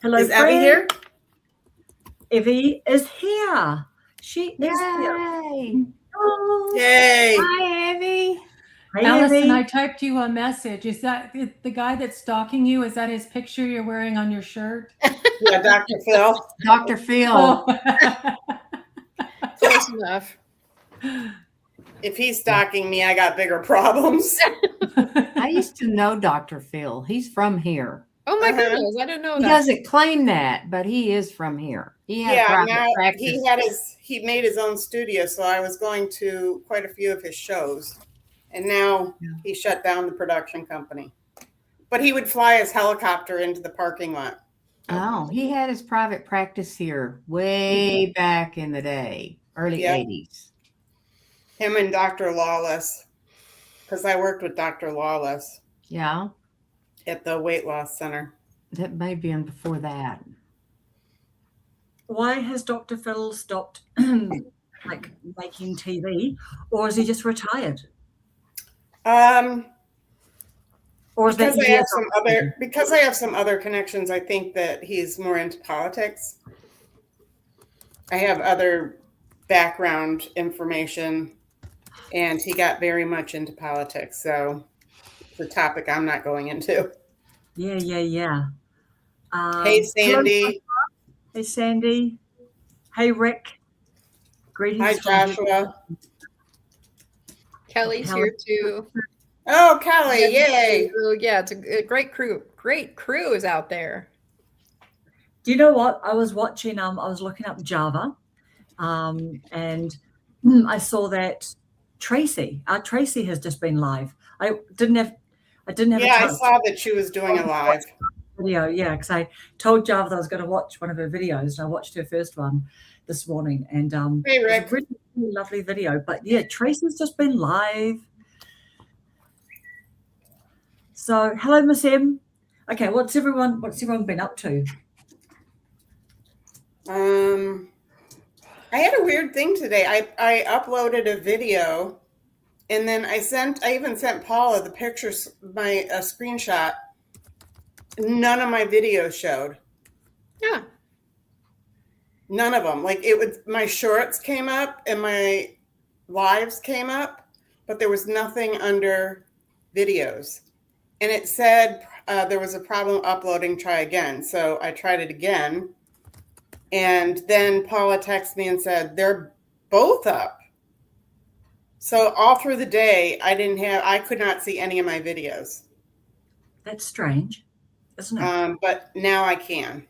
Hello, Is Abby here? Evie is here. She is here. Yay! Oh, Yay. Hi, Evie. hey, Allison, Evie. I typed you a message. Is that the guy that's stalking you? Is that his picture you're wearing on your shirt? Yeah, Dr. Phil. Dr. Phil. Oh. Close enough. If he's stalking me, I got bigger problems. I used to know Dr. Phil. He's from here. Oh my Uh-huh. goodness, I didn't know He that. doesn't claim that, but he is from here. He has Yeah, private now practice. he made his own studio, so I was going to quite a few of his shows. And now he shut down the production company. But he would fly his helicopter into the parking lot. Oh, he had his private practice here way back in the day, early Yep. 80s. Him and Dr. Lawless. Because I worked with Dr. Lawless Yeah, at the weight loss center. that may be in before that. Why has Dr. Phil stopped like making TV, or is he just retired? Or is Because that I have some other connections, I think that he's more into politics. I have other background information, and he got very much into politics. So it's a topic I'm not going into. Yeah. Hey, Sandy. Hello. Hey, Sandy. Hey, Rick. Greetings. Hi, from- Joshua. Kelly's here too. Oh, Kelly, yay. Yeah, it's a great crew. Great crew is out there. Do you know what? I was watching, I was looking up Java, and I saw that Tracy has just been live. I didn't have a Yeah, I chance saw that she was doing a live. video. Yeah, because I told Java that I was going to watch one of her videos, and I watched her first one this morning. And Hey, it was Rick. a really, really lovely video. But yeah, Tracy's just been live. So hello, Miss M. Okay, what's everyone been up to? I had a weird thing today. I uploaded a video, and then I even sent Paula the pictures, a screenshot. None of my videos showed. Yeah. None of them. Like my shorts came up and my lives came up, but there was nothing under videos. And it said there was a problem uploading, try again. So I tried it again. And then Paula texted me and said, they're both up. So all through the day, I could not see any of my videos. That's strange, isn't it? But now I can.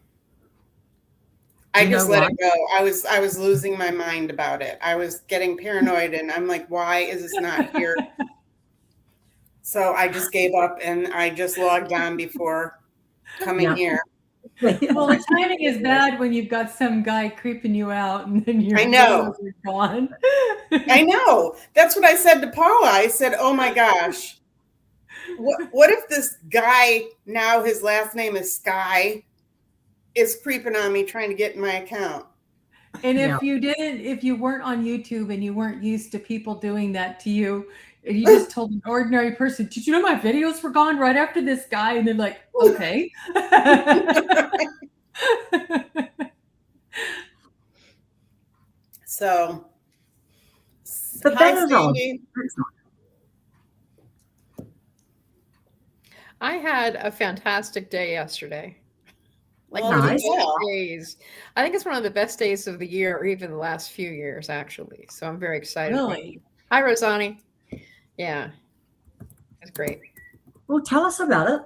I just let it go. I was losing my mind about it. I was getting paranoid, and I'm like, why is this not here? So I just gave up, and I just logged on before coming here. Well, the timing is bad when you've got some guy creeping you out, and then your I know. videos are gone. I know. That's what I said to Paula. I said, oh my gosh, what if this guy, now his last name is Sky, is creeping on me trying to get in my account? And if you weren't on YouTube and you weren't used to people doing that to you, and you just told an ordinary person, did you know my videos were gone right after this guy? And they're like, okay. So, But hi, that is odd. Sandy. I had a fantastic day yesterday. Like Well, Nice. days. I think it's one of the best days of the year, or even the last few years, actually. So I'm very excited. Really? Hi, Rosani. Yeah, it's great. Well, tell us about it.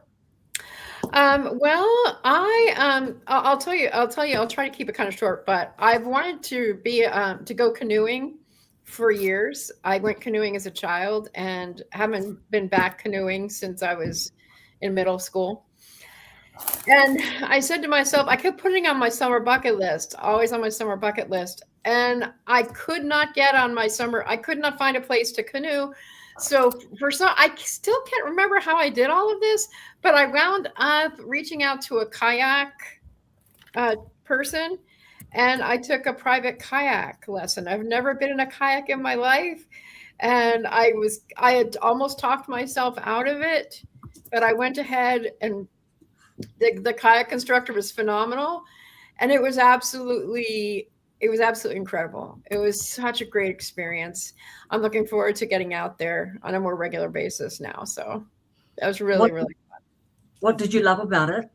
Well, I'll tell you. I'll try to keep it kind of short, but I've wanted to go canoeing for years. I went canoeing as a child and haven't been back canoeing since I was in middle school. And I said to myself, I kept putting on my summer bucket list, always on my summer bucket list. And I could not get on my summer. I could not find a place to canoe. So I still can't remember how I did all of this, but I wound up reaching out to a kayak person, and I took a private kayak lesson. I've never been in a kayak in my life. And I had almost talked myself out of it, but I went ahead and The kayak instructor was phenomenal, and it was absolutely incredible. It was such a great experience. I'm looking forward to getting out there on a more regular basis now. So that was really, really fun. What did you love about it?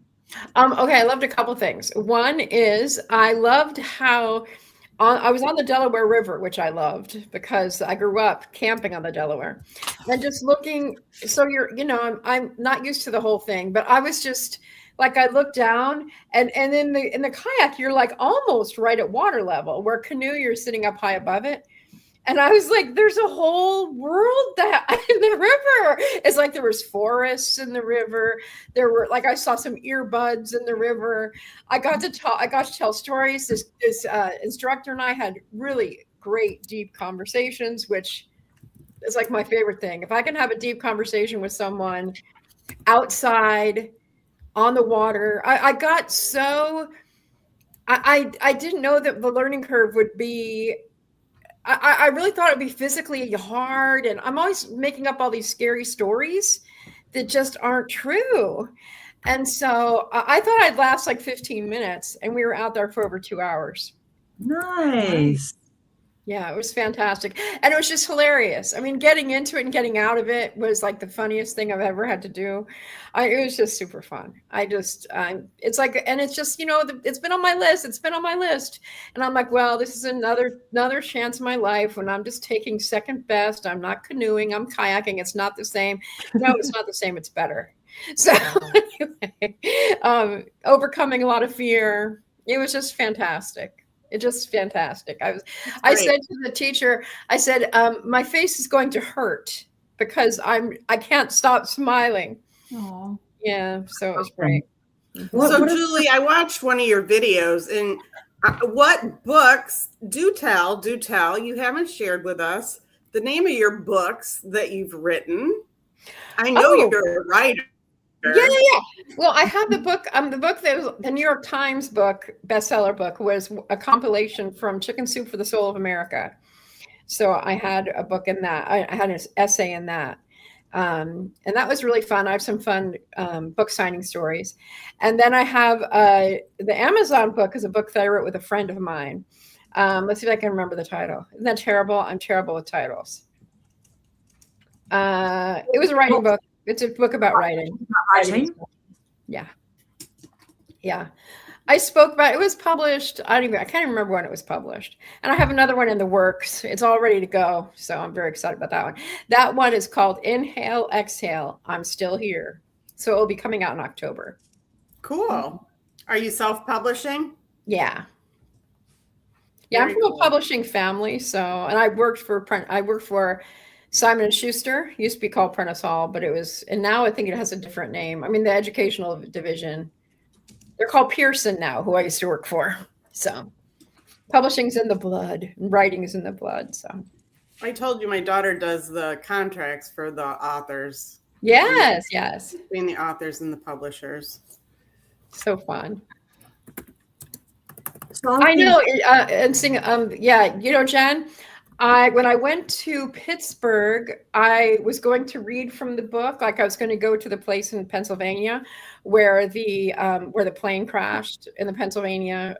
Okay, I loved a couple things. One is I loved how I was on the Delaware River, which I loved because I grew up camping on the Delaware, and just looking. So I'm not used to the whole thing, but I was just like, I looked down, and in the kayak, you're like almost right at water level. Where canoe, you're sitting up high above it. And I was like, there's a whole world that in the river. It's like there was forests in the river. There were, like, I saw some earbuds in the river. I got to tell stories. This instructor and I had really great, deep conversations, which is like my favorite thing. If I can have a deep conversation with someone outside on the water, I didn't know that the learning curve would be, I really thought it would be physically hard, and I'm always making up all these scary stories that just aren't true. And so I thought I'd last like 15 minutes, and we were out there for over 2 hours. Nice. Yeah, it was fantastic. And it was just hilarious. I mean, getting into it and getting out of it was like the funniest thing I've ever had to do. It was just super fun. It's like, and it's just, it's been on my list. It's been on my list. And I'm like, well, this is another chance in my life when I'm just taking second best. I'm not canoeing. I'm kayaking. It's not the same. No, it's not the same. It's better. So anyway, overcoming a lot of fear. It was just fantastic. It's just fantastic. I said to the teacher, I said, my face is going to hurt because I can't stop smiling. Aww. Yeah, so it was great. So Julie, I watched one of your videos, and what books, do tell, you haven't shared with us the name of your books that you've written. I know you're a writer. Yeah. Well, I have the book. The book that was the New York Times book, bestseller book, was a compilation from Chicken Soup for the Soul of America. So I had a book in that. I had an essay in that. And that was really fun. I have some fun book signing stories. And then I have the Amazon book is a book that I wrote with a friend of mine. Let's see if I can remember the title. Isn't that terrible? I'm terrible with titles. It was a writing book. It's a book about writing. Yeah. I spoke about it. Was published. I can't even remember when it was published. And I have another one in the works. It's all ready to go. So I'm very excited about that one. That one is called Inhale, Exhale, I'm Still Here. So it'll be coming out in October. Cool. Are you self-publishing? Yeah. Very I'm from cool. a publishing family. So, and I worked for Simon & Schuster, used to be called Prentice Hall, and now I think it has a different name. I mean, the educational division, they're called Pearson now, who I used to work for. So publishing's in the blood, and writing is in the blood. So I told you my daughter does the contracts for the authors. Yes. Between the authors and the publishers. So fun. So I know, and sing, Jen, when I went to Pittsburgh, I was going to read from the book. Like I was going to go to the place in Pennsylvania where the plane crashed in the Pennsylvania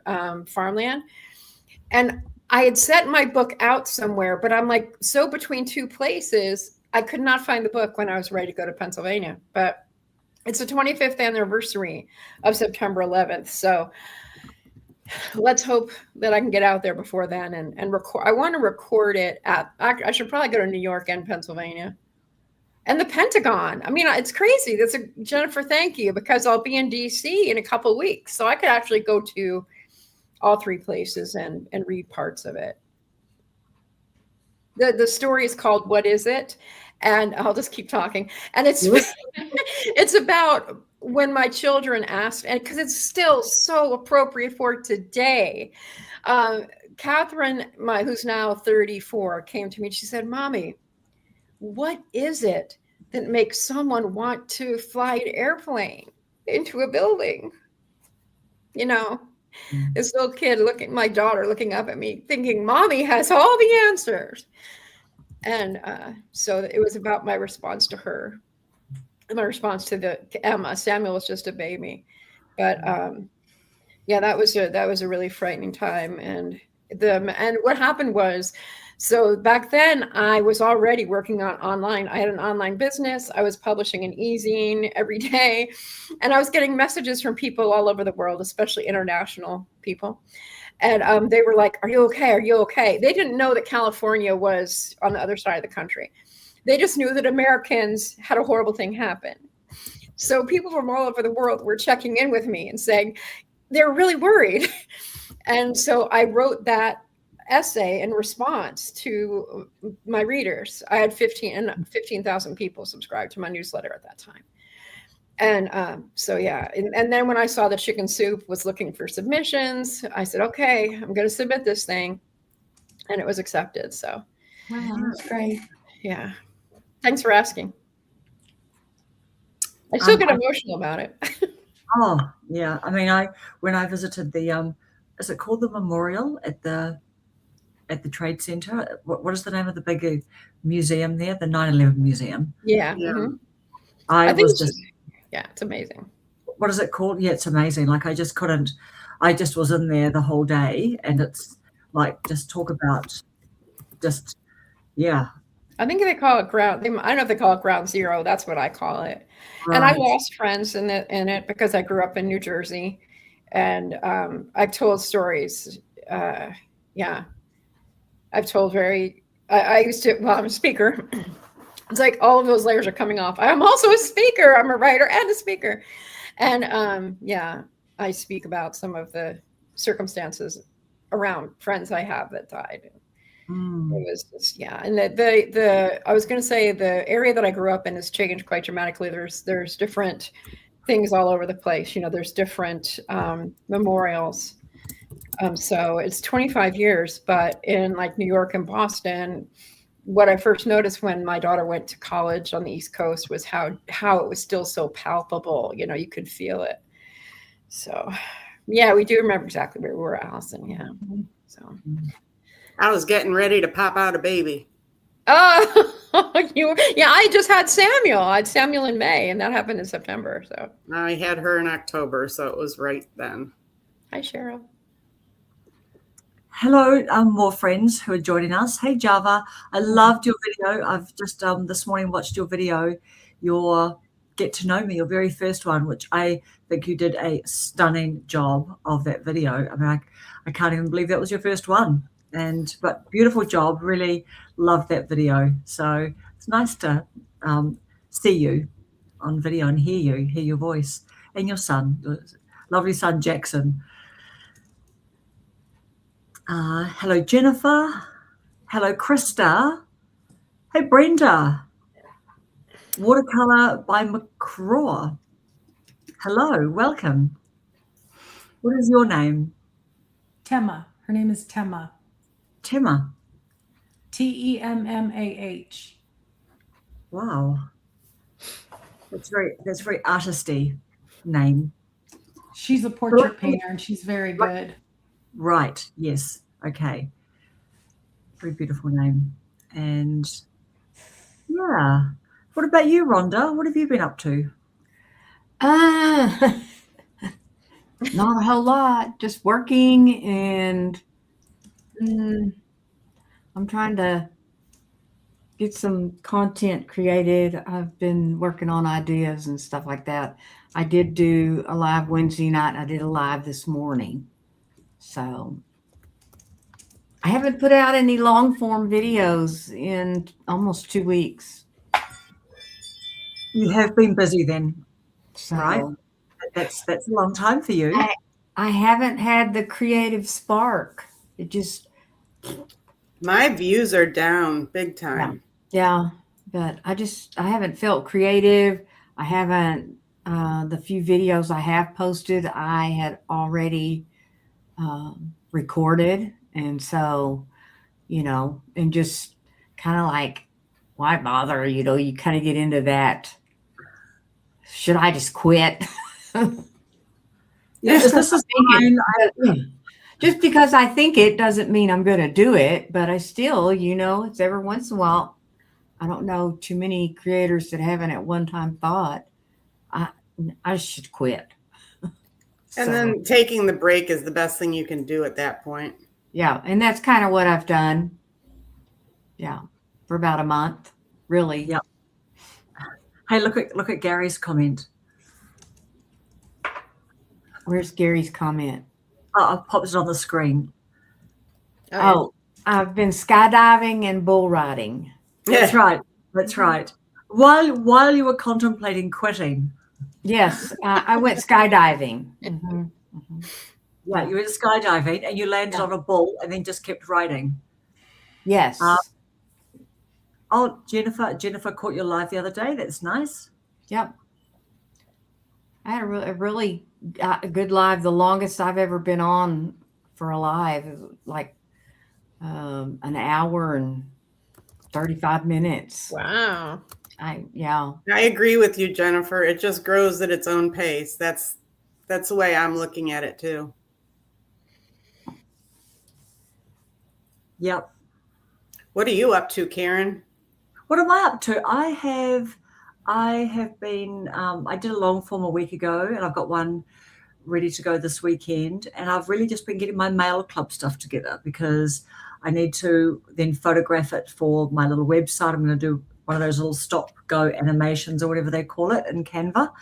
farmland. And I had set my book out somewhere, but I'm like, so between two places, I could not find the book when I was ready to go to Pennsylvania. But it's the 25th anniversary of September 11th. So let's hope that I can get out there before then and record. I want to record it I should probably go to New York and Pennsylvania and the Pentagon. I mean, it's crazy. Jennifer, thank you, because I'll be in DC in a couple of weeks. So I could actually go to all three places and read parts of it. The story is called What Is It? And I'll just keep talking. And it's about when my children asked, and because it's still so appropriate for today. Catherine, who's now 34, came to me and she said, "Mommy, what is it that makes someone want to fly an airplane into a building?" This little kid my daughter looking up at me thinking, Mommy has all the answers. And so it was about my response to her. My response to Emma. Samuel was just a baby. But yeah, that was a really frightening time. And what happened was, so back then I was already working on online. I had an online business. I was publishing an e-zine every day, and I was getting messages from people all over the world, especially international people. And they were like, "Are you okay? Are you okay?" They didn't know that California was on the other side of the country. They just knew that Americans had a horrible thing happen. So people from all over the world were checking in with me and saying they were really worried. And so I wrote that essay in response to my readers. I had 15,000 people subscribed to my newsletter at that time. And so, yeah. And then when I saw that Chicken Soup was looking for submissions, I said, okay, I'm going to submit this thing. And it was accepted. So, Wow, that's great. yeah. Thanks for asking. I still get emotional about it. Oh, yeah. I mean, when I visited the is it called the Memorial at the Trade Center? What is the name of the big museum there? The 9/11 Museum. Yeah. Yeah. Mhm. I think was it's just, yeah, it's amazing. what is it called? Yeah, it's amazing. Like I just couldn't. I just was in there the whole day, and it's like just talk about just yeah. I think they call it ground. I don't know if they call it ground zero. That's what I call it. And I Right. lost friends in it because I grew up in New Jersey, and I've told stories. Yeah, I've told I used to. Well, I'm a speaker. It's like all of those layers are coming off. I'm also a speaker. I'm a writer and a speaker, and yeah, I speak about some of the circumstances around friends I have that died. Mm. It was just, yeah. And the I was going to say the area that I grew up in has changed quite dramatically. There's different things all over the place. There's different memorials. So it's 25 years, but in like New York and Boston, what I first noticed when my daughter went to college on the East Coast was how it was still so palpable. You could feel it. So yeah, we do remember exactly where we were, Allison. Yeah. So. I was getting ready to pop out a baby. Oh, yeah, I just had Samuel. I had Samuel in May, and that happened in September. So I had her in October, so it was right then. hi, Cheryl. Hello, more friends who are joining us. Hey, Java, I loved your video. I've just this morning watched your video, your Get to Know Me, your very first one, which I think you did a stunning job of that video. I mean, I can't even believe that was your first one. But beautiful job. Really loved that video. So it's nice to see you on video and hear your voice, and your son, your lovely son Jackson. Hello, Jennifer. Hello, Krista. Hey, Brenda. Watercolor by McCraw. Hello, welcome. What is your name? Tema. Her name is Tema. Tema. Temmah. Wow. That's very artisty name. She's a portrait painter and she's very good. Right. Yes. Okay. Very beautiful name. And yeah. What about you, Rhonda? What have you been up to? Not a whole lot. Just working, and I'm trying to get some content created. I've been working on ideas and stuff like that. I did do a live Wednesday night. I did a live this morning. So I haven't put out any long form videos in almost 2 weeks. You have been busy then, So right? That's a long time for you. I haven't had the creative spark. It just, My views are down big time. yeah, but I haven't felt creative. I haven't, the few videos I have posted, I had already recorded. And so, and just kind of like, why bother? You kind of get into that. Should I just quit? Yes, this is fine. Just because I think it doesn't mean I'm going to do it, but I still, it's every once in a while. I don't know too many creators that haven't at one time thought I should quit. And So, then taking the break is the best thing you can do at that point. yeah, and that's kind of what I've done. Yeah, for about a month, really. Yeah. Hey, look at Gary's comment. Where's Gary's comment? Oh, I popped it on the screen. Oh, I've been skydiving and bull riding. That's right. That's right. While you were contemplating quitting. Yes, I went skydiving. Mhm, mhm. Yeah, you went skydiving and you landed on a bull and then just kept riding. Yes. Oh, Jennifer caught you live the other day. That's nice. Yep. I had a really good live. The longest I've ever been on for a live is like an hour and 35 minutes. Wow. I agree with you, Jennifer. It just grows at its own pace. That's the way I'm looking at it too. Yep. What are you up to, Karen? What am I up to? I have been, I did a long form a week ago and I've got one ready to go this weekend. And I've really just been getting my mail club stuff together because I need to then photograph it for my little website. I'm going to do one of those little stop go animations or whatever they call it in Canva.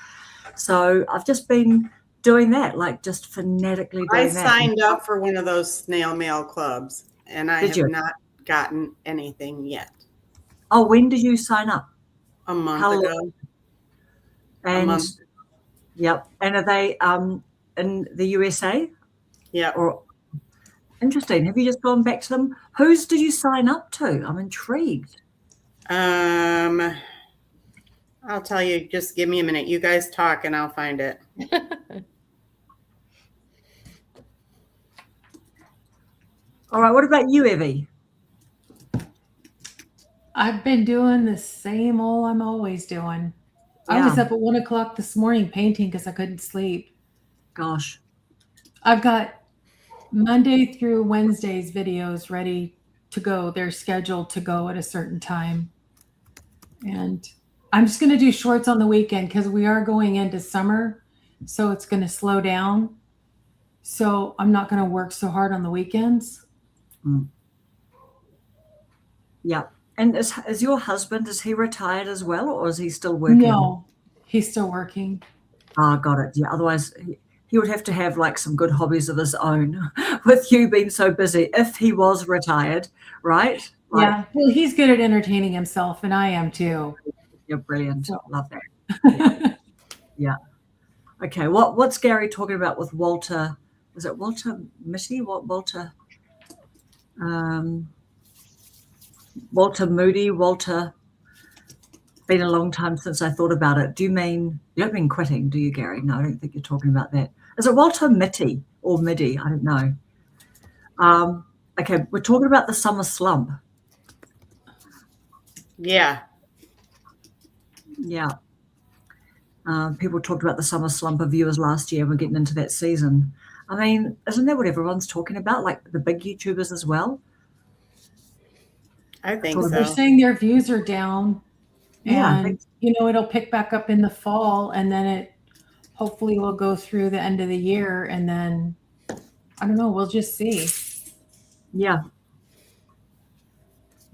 So I've just been doing that, like just fanatically doing that. I signed up for one of those snail mail clubs and I have not gotten anything yet. Oh, when did you sign up? A month ago. And yep. And are they in the USA? Yeah. Or interesting. Have you just gone back to them? Whose did you sign up to? I'm intrigued. I'll tell you, just give me a minute. You guys talk and I'll find it. All right. What about you, Evie? I've been doing the same old I'm always doing. I was up at 1 o'clock this morning painting because I couldn't sleep. Gosh. I've got Monday through Wednesday's videos ready to go. They're scheduled to go at a certain time. And I'm just going to do shorts on the weekend because we are going into summer. So it's going to slow down. So I'm not going to work so hard on the weekends. Yeah. And is your husband, is he retired as well or is he still working? No, he's still working. Ah, got it. Yeah. Otherwise he would have to have like some good hobbies of his own with you being so busy if he was retired, right? Like, Yeah. Well, he's good at entertaining himself and I am too. You're brilliant. So. Love that. Yeah. Okay. What's Gary talking about with Walter? Is it Walter Mitty? Walter Moody? Walter. Been a long time since I thought about it. You don't mean quitting, do you, Gary? No, I don't think you're talking about that. Is it Walter Mitty or Midi? I don't know. Okay, we're talking about the summer slump. Yeah. Yeah. People talked about the summer slump of viewers last year. We're getting into that season. I mean, isn't that what everyone's talking about? Like the big YouTubers as well? I think They're so. saying their views are down. Yeah, And, it'll pick back up in the fall and then it hopefully will go through the end of the year. And then, I don't know, we'll just see. Yeah.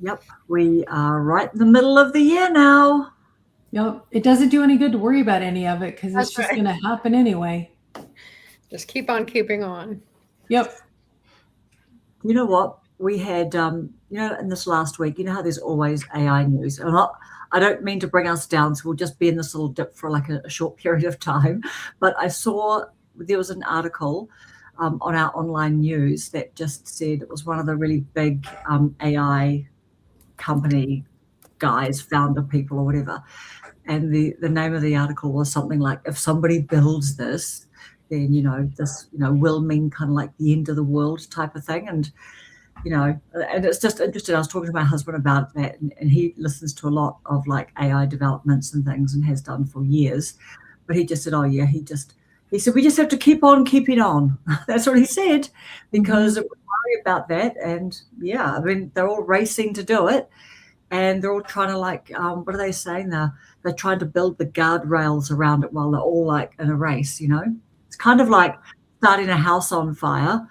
Yep. We are right in the middle of the year now. Yep. It doesn't do any good to worry about any of it because it's That's just right. going to happen anyway. Just keep on keeping on. Yep. You know what? We had, in this last week, you know how there's always AI news. And I don't mean to bring us down, so we'll just be in this little dip for like a short period of time. But I saw there was an article on our online news that just said it was one of the really big AI company guys, founder people or whatever. And the name of the article was something like, if somebody builds this, then, this, will mean kind of like the end of the world type of thing. And, and it's just interesting. I was talking to my husband about that and he listens to a lot of like AI developments and things and has done for years. But he just said, oh yeah, he said, we just have to keep on keeping on. That's what he said, because we worry about that. And yeah, I mean, they're all racing to do it. And they're all trying to like, what are they saying? They're trying to build the guardrails around it while they're all like in a race, It's kind of like starting a house on fire,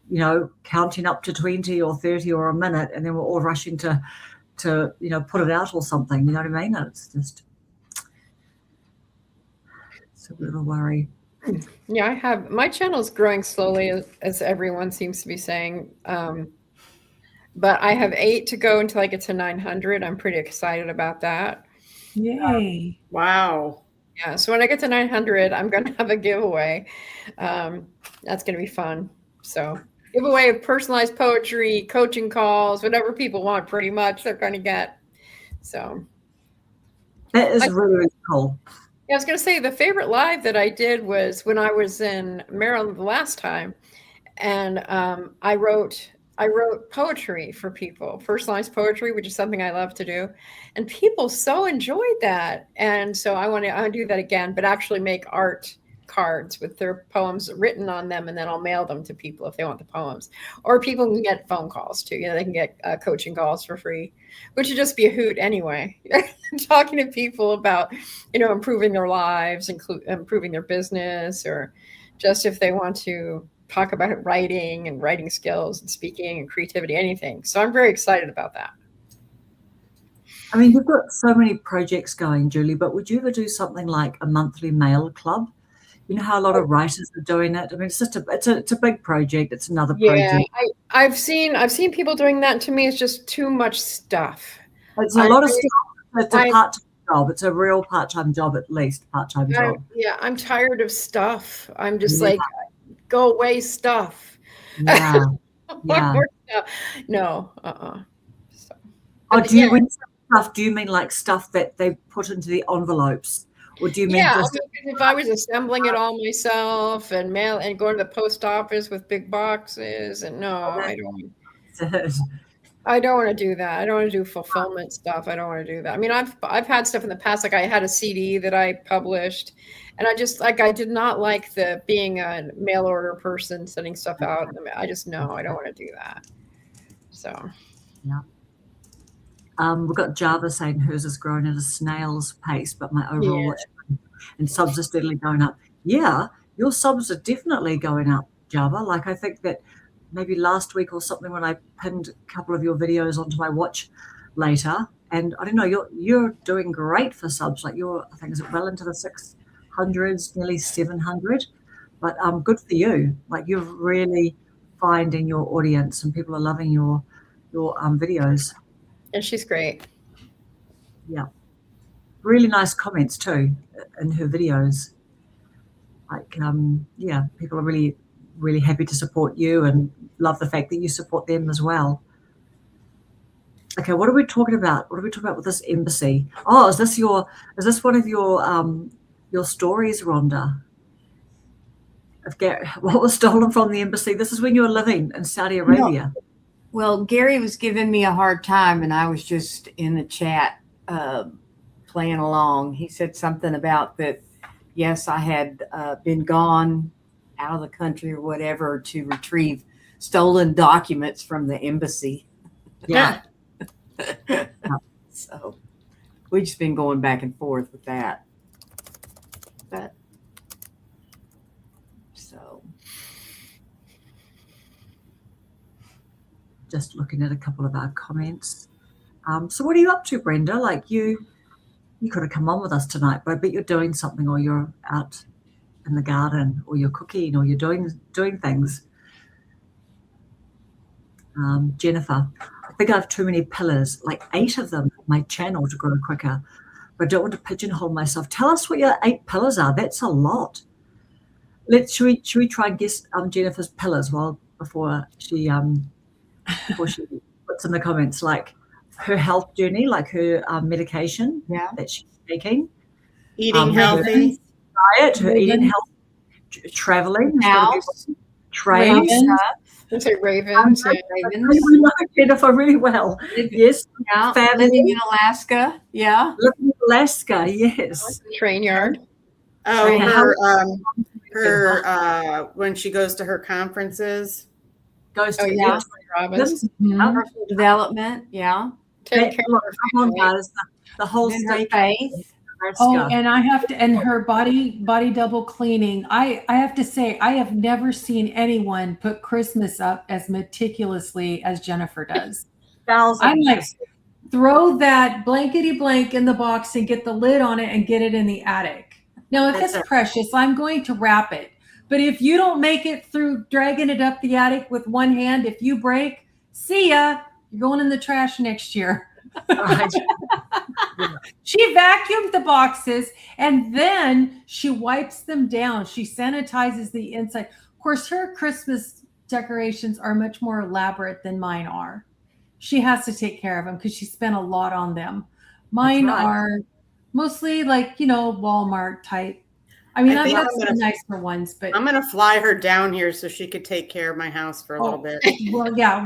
you know, counting up to 20 or 30 or a minute, and then we're all rushing to you know, put it out or something. You know what I mean? It's a bit of a worry. Yeah, I have my channel's growing slowly, as everyone seems to be saying. But I have 8 to go until I get to 900. I'm pretty excited about that. Yay. Wow. Yeah, so when I get to 900, I'm going to have a giveaway. That's going to be fun. So, giveaway of personalized poetry, coaching calls, whatever people want, pretty much they're going to get. So, That is really, really cool. yeah, I was going to say the favorite live that I did was when I was in Maryland the last time, and I wrote poetry for people, personalized poetry, which is something I love to do, and people so enjoyed that. And so I want to do that again, but actually make art cards with their poems written on them, and then I'll mail them to people if they want the poems. Or people can get phone calls too. You know, they can get coaching calls for free, which would just be a hoot anyway. Talking to people about, you know, improving their lives, improving their business, or just if they want to talk about writing and writing skills and speaking and creativity, anything. So I'm very excited about that. I mean, you've got so many projects going, Julie, but would you ever do something like a monthly mail club? You know how a lot of writers are doing it. I mean, it's just it's a big project. It's another project. I've seen people doing that. To me, it's just too much stuff. It's a lot of stuff. It's a part-time job. It's a real part-time job, at least part-time job. I'm tired of stuff. I'm just like, go away, stuff. Yeah. Yeah. More stuff. No. So, Oh, do you when you say stuff? Do you mean like stuff that they put into the envelopes, or do you mean just? If I was assembling it all myself and going to the post office with big boxes, and no, I don't want to do that. I don't want to do fulfillment stuff. I don't want to do that. I mean, I've had stuff in the past, like I had a CD that I published, and I did not like being a mail order person sending stuff out. I don't want to do that. So, yeah. We've got Java saying hers has grown at a snail's pace, but my overall watch and subs are steadily going up. Yeah, your subs are definitely going up, Java. Like I think that maybe last week or something when I pinned a couple of your videos onto my watch later, and I don't know, you're doing great for subs. Like I think is it well into the 600s, nearly 700. But good for you. Like you're really finding your audience, and people are loving your videos. And she's great. Yeah. Really nice comments too in her videos. Like, people are really, really happy to support you and love the fact that you support them as well. Okay, what are we talking about? What are we talking about with this embassy? Oh, is this one of your stories, Rhonda? What was stolen from the embassy? This is when you were living in Saudi Arabia. No. Well, Gary was giving me a hard time, and I was just in the chat playing along. He said something about that, yes, I had been gone out of the country or whatever to retrieve stolen documents from the embassy. Yeah. So we've just been going back and forth with that. But so. Just looking at a couple of our comments. So what are you up to, Brenda? Like you could have come on with us tonight, but I bet you're doing something, or you're out in the garden, or you're cooking, or you're doing things. Jennifer, I think I have too many pillars, like 8 of them for my channel to grow quicker, but I don't want to pigeonhole myself. Tell us what your 8 pillars are. That's a lot. Should we try and guess Jennifer's pillars before she puts in the comments, like her health journey, like her medication that she's taking, eating healthy, diet, her eating healthy, traveling, house, trade. Let's say ravens. We know Jennifer really well. Yes. Yeah. Family. Living in Alaska. Yeah. Living in Alaska. Yes. Train yard. Oh, her when she goes to her conferences. Goes to Tony Robbins. Personal development. Yeah. Take care of her family. The whole And her state. faith. Oh, and I have to, and her body double cleaning. I have to say, I have never seen anyone put Christmas up as meticulously as Jennifer does. I'm like, throw that blankety blank in the box and get the lid on it and get it in the attic. Now, if it's precious, I'm going to wrap it. But if you don't make it through dragging it up the attic with one hand, if you break, see ya. You're going in the trash next year. Right. She vacuumed the boxes and then she wipes them down. She sanitizes the inside. Of course, her Christmas decorations are much more elaborate than mine are. She has to take care of them because she spent a lot on them. Mine are mostly like, Walmart type. I mean, I've got some nicer ones, but I'm going to fly her down here so she could take care of my house for a little bit. Well, yeah,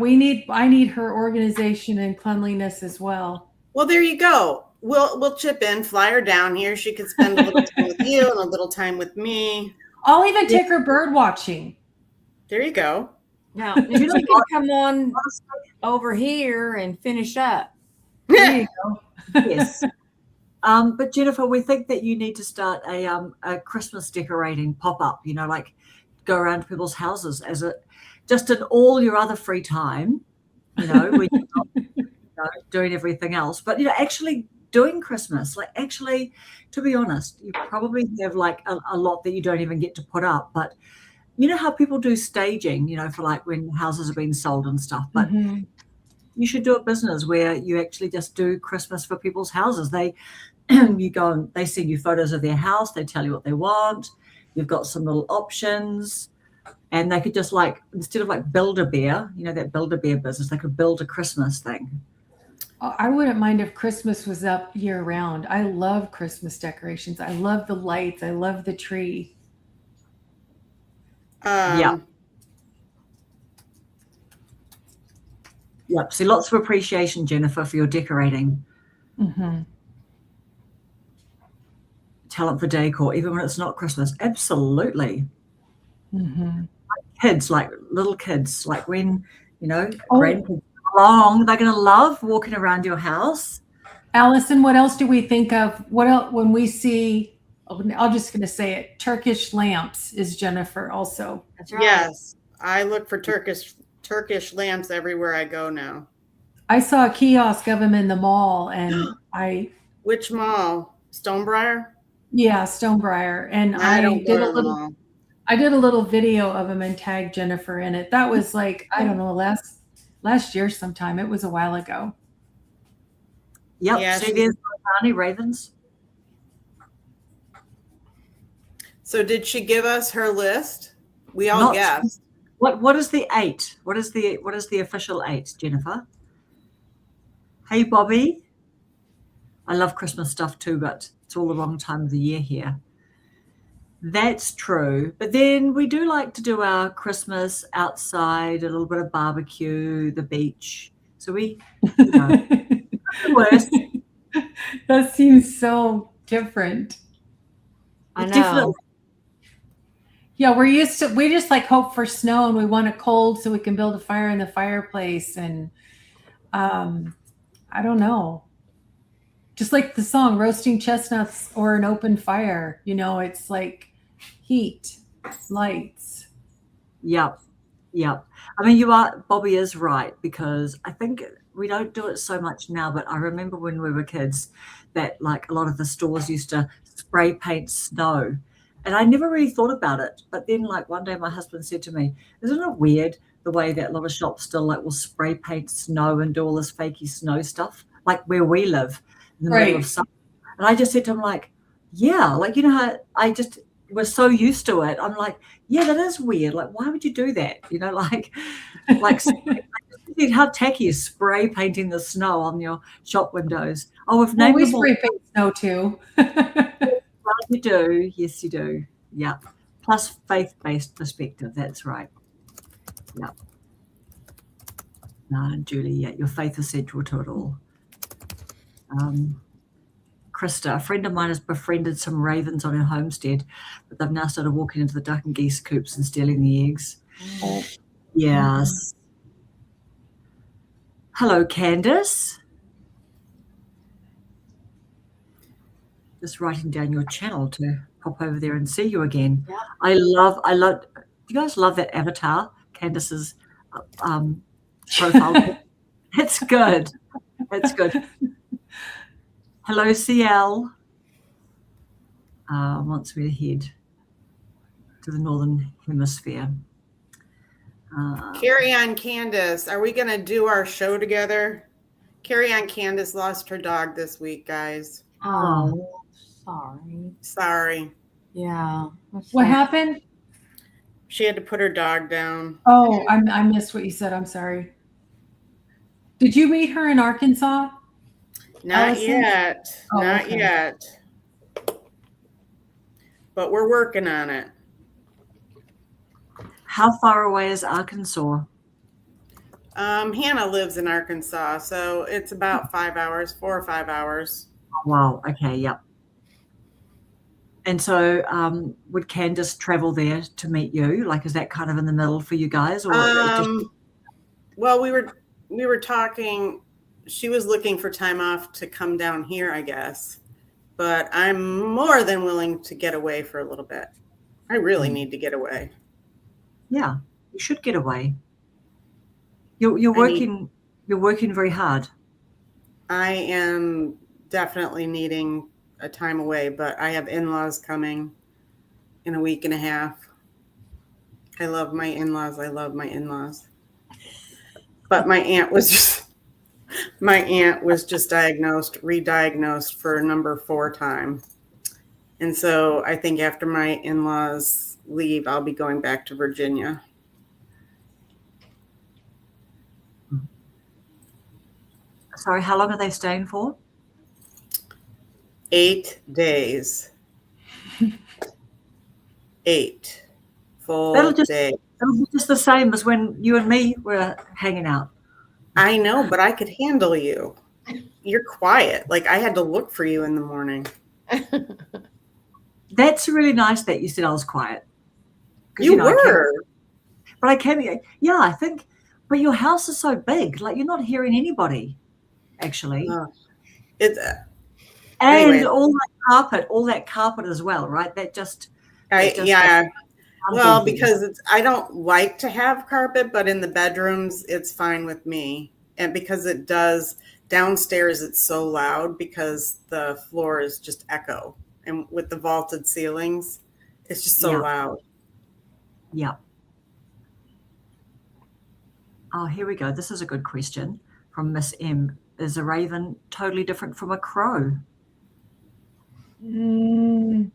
I need her organization and cleanliness as well. Well, there you go. We'll chip in, fly her down here. She could spend a little time with you and a little time with me. I'll even take her bird watching. There you go. Now, if you can come on over here and finish up. There you go. Yes. But Jennifer, we think that you need to start a Christmas decorating pop-up, like go around to people's houses just in all your other free time, when you're not doing everything else, but actually doing Christmas. Like, actually, to be honest, you probably have like a lot that you don't even get to put up, but you know how people do staging, for like when houses are being sold and stuff, but you should do a business where you actually just do Christmas for people's houses. You go and they send you photos of their house. They tell you what they want. You've got some little options, and they could just instead of like Build-A-Bear, that Build-A-Bear business, they could build a Christmas thing. I wouldn't mind if Christmas was up year round. I love Christmas decorations. I love the lights. I love the tree. Yeah. Yep. See, lots of appreciation, Jennifer, for your decorating. Mm-hmm. Talent for decor, even when it's not Christmas. Absolutely. Mm-hmm. Kids, like little kids, like when, grandkids come along, they're going to love walking around your house. Allison, what else do we think of? What else when we see, I'm just going to say it, Turkish lamps is Jennifer also. That's right. Yes. I look for Turkish lamps everywhere I go now. I saw a kiosk of them in the mall and Which mall? Stonebriar? Yeah, Stonebriar. And I did a little video of them and tagged Jennifer in it. That was like, I don't know, last year sometime. It was a while ago. Yep. Yeah, See, there's Barney Ravens. So did she give us her list? We all guessed. What is the 8? What is the official 8, Jennifer? Hey, Bobby. I love Christmas stuff too, but it's all the wrong time of the year here. That's true. But then we do like to do our Christmas outside, a little bit of barbecue, the beach. So we, worse. That seems so different. I know. Definitely. Yeah, we just like hope for snow and we want it cold so we can build a fire in the fireplace. And I don't know. Just like the song Roasting Chestnuts or an Open Fire, it's like heat, lights. Yep. I mean, Bobby is right, because I think we don't do it so much now, but I remember when we were kids that like a lot of the stores used to spray paint snow. And I never really thought about it. But then like one day my husband said to me, isn't it weird the way that a lot of shops still will spray paint snow and do all this fakey snow stuff, like where we live in the middle of summer. And I just said to him yeah, how I just was so used to it. I'm like, yeah, that is weird. Like, why would you do that? How tacky is spray painting the snow on your shop windows? Oh, we spray paint snow too. Well, you do. Yes, you do. Yeah. Plus faith-based perspective. That's right. Yeah. No, Julie, yeah, your faith is central to it all. Krista, a friend of mine has befriended some ravens on her homestead, but they've now started walking into the duck and geese coops and stealing the eggs. Yes. Hello, Candace. just writing down your channel to pop over there and see you again. Yeah. I love. Do you guys love that avatar, Candace's profile? It's good. It's good. Hello, CL. Wants me to head to the Northern Hemisphere. Carry on, Candace. Are we going to do our show together? Carry on, Candace lost her dog this week, guys. Oh, sorry. Sorry. Yeah. What happened? She had to put her dog down. Oh, I missed what you said. I'm sorry. Did you meet her in Arkansas? Not Allison? yet. Oh, Not okay. yet. But we're working on it. How far away is Arkansas? Hannah lives in Arkansas, so it's about 5 hours, 4 or 5 hours. Wow. Okay. Yep. And so, would Candace travel there to meet you? Like, is that kind of in the middle for you guys, or Well, we were talking. She was looking for time off to come down here, I guess. But I'm more than willing to get away for a little bit. I really need to get away. yeah, you should get away. You're working. You're working very hard. I am definitely needing a time away, but I have in-laws coming in a week and a half. I love my in-laws. I love my in-laws. But my aunt was just re-diagnosed for number 4 time. And so I think after my in-laws leave, I'll be going back to Virginia. Sorry, how long are they staying for? 8 days. 8 full That'll just- days. It'll be just the same as when you and me were hanging out. I know, but I could handle you. You're quiet. Like I had to look for you in the morning. That's really nice that you said I was quiet. 'Cause, You know, were. But I came, yeah, I think, but your house is so big, like you're not hearing anybody, actually. It's And anyway. all that carpet as well, right? That just, yeah. Well, unbelievable. because I don't like to have carpet, but in the bedrooms, it's fine with me. And because it does downstairs, it's so loud because the floor is just echo. And with the vaulted ceilings, it's just so Yeah. loud. Yeah. Oh, here we go. This is a good question from Miss M. Is a raven totally different from a crow? They're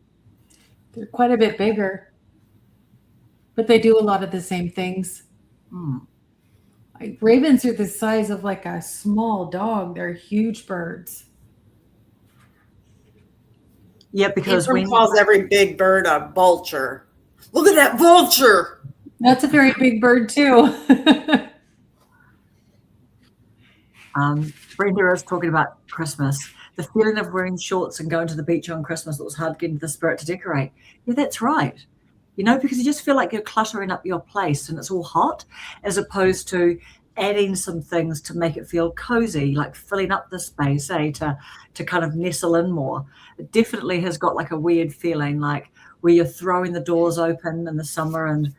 quite a bit bigger, but they do a lot of the same things. Hmm. Like, ravens are the size of like a small dog. They're huge birds. Yeah, because Abram when calls every big bird a vulture. Look at that vulture. That's a very big bird too. Brenda is talking about Christmas, the feeling of wearing shorts and going to the beach on Christmas, it was hard to get into the spirit to decorate. Yeah, that's right. You know, because you just feel like you're cluttering up your place and it's all hot, as opposed to adding some things to make it feel cozy, like filling up the space, to kind of nestle in more. It definitely has got like a weird feeling, like where you're throwing the doors open in the summer and,